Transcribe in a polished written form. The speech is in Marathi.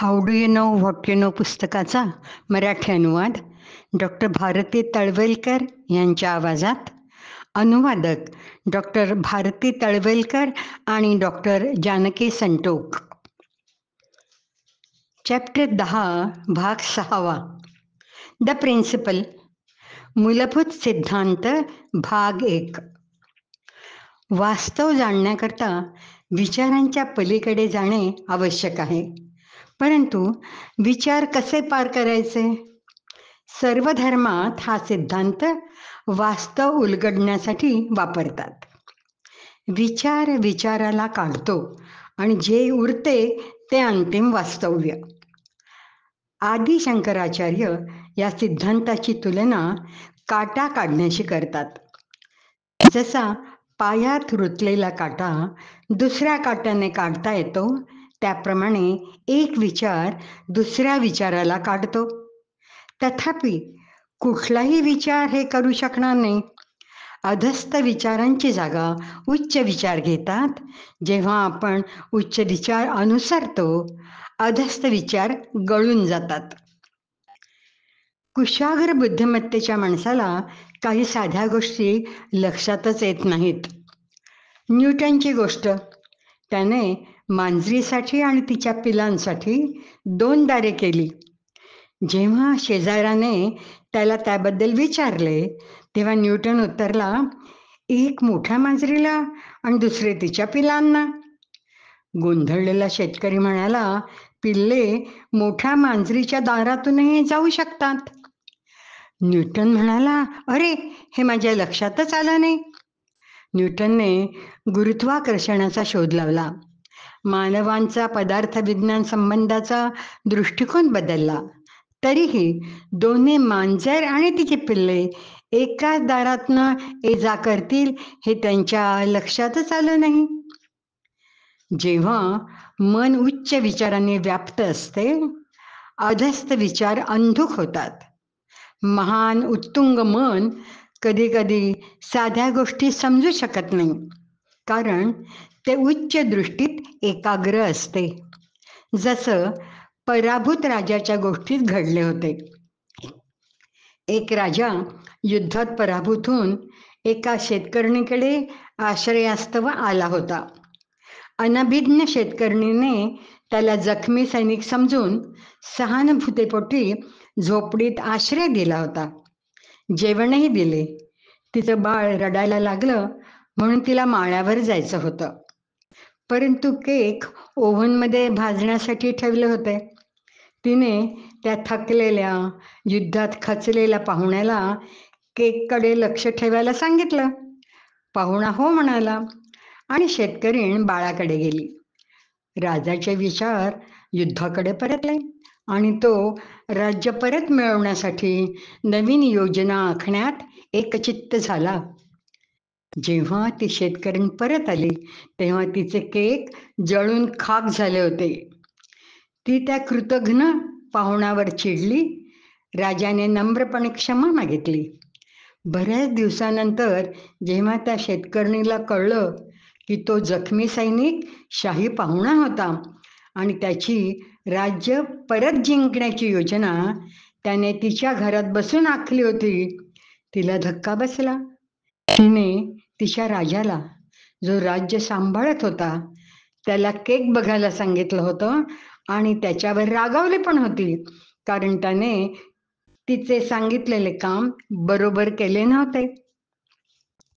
How do you know what you know पुस्तकाचा मराठी अनुवाद डॉक्टर भारती तळवलकर यांच्या आवाजात. अनुवादक डॉक्टर भारती तळवलकर आणि डॉक्टर जानकी संटोक. चॅप्टर 10 भाग 6. The principle. मूलभूत सिद्धांत भाग 1. वास्तव जाणण्याकरता विचारांच्या पलीकडे जाणे आवश्यक आहे, परंतु विचार कसे पार करायचे? सर्व धर्मात हा सिद्धांत वास्तव उलगडण्यासाठी वापरतात. विचार विचाराला काढतो आणि जे उरते ते अंतिम वास्तव्य. आदि शंकराचार्य या सिद्धांताची तुलना काटा काढण्याशी करतात. जसा पायात रुतलेला काटा दुसऱ्या काट्याने काढता येतो, त्याप्रमाणे एक विचार दुसऱ्या विचाराला काढतो. तथापि कुठलाही विचार हे करू शकणार नाही. अधस्थ विचारांची जागा उच्च विचार घेतात. जेव्हा आपण उच्च विचार अनुसरतो, अधस्थ विचार गळून जातात. कुशाग्र बुद्धिमत्तेच्या माणसाला काही साध्या गोष्टी लक्षातच येत नाहीत. न्यूटनची गोष्ट. त्याने मांजरीसाठी आणि तिच्या पिलांसाठी 2 दारे केली. जेव्हा शेजाऱ्याने त्याला त्याबद्दल विचारले, तेव्हा न्यूटन उत्तरला, एक मोठ्या मांजरीला आणि दुसरे तिच्या पिलांना. गोंधळलेला शेतकरी म्हणाला, पिल्ले मोठ्या मांजरीच्या दारातूनही जाऊ शकतात. न्यूटन म्हणाला, अरे, हे माझ्या लक्षातच आलं नाही. न्यूटनने गुरुत्वाकर्षणाचा शोध लावला. मानवांचा पदार्थविज्ञान संबंधाचा दृष्टिकोन बदलला. तरीही दोन्ही मांजर आणि तिची पिल्ले एकाच दारातनं ये जा करतील हे त्यांच्या लक्षातच आलं नाही. जेव्हा मन उच्च विचारांनी व्याप्त असते, अधस्थ विचार अंधुक होतात. महान उत्तुंग मन कधी कधी साध्या गोष्टी समजू शकत नाही, कारण ते उच्च दृष्टीत एकाग्र असते. जसं पराभूत राजाच्या गोष्टीत घडले होते. एक राजा युद्धात पराभूत होऊन एका शेतकऱ्याकडे आश्रयास्तव आला होता. अनभिज्ञ शेतकऱ्याने त्याला जखमी सैनिक समजून सहानुभूतीपोटी झोपडीत आश्रय दिला होता. जेवणही दिले. तिचं बाळ रडायला लागलं म्हणून तिला माळ्यावर जायचं होतं. परंतु केक ओव्हनमध्ये भाजण्यासाठी ठेवले होते. तिने त्या थकलेल्या, युद्धात खचलेल्या पाहुण्याला केककडे लक्ष ठेवायला सांगितलं. पाहुणा हो म्हणाला आणि शेतकरीण बाळाकडे गेली. राजाचे विचार युद्धाकडे परतले आणि तो राज्य परत मिळवण्यासाठी नवीन योजना आखण्यात एकचित्त झाला. जेव्हा ती शेतकरीण परत आली, तेव्हा तिचे केक जळून खाक झाले होते. ती त्या कृतघ्न पाहुणावर चिडली. राजाने नम्रपणे क्षमा मागितली. बऱ्याच दिवसानंतर जेव्हा त्या शेतकरणीला कळलं की तो जखमी सैनिक शाही पाहुणा होता आणि त्याची राज्य परत जिंकण्याची योजना त्याने तिच्या घरात बसून आखली होती, तिला धक्का बसला. तिने तिच्या राजाला, जो राज्य सांभाळत होता, त्याला केक बघायला सांगितलं होतं आणि त्याच्यावर रागावली पण होती, कारण त्याने तिचे सांगितलेले काम बरोबर केले नव्हते.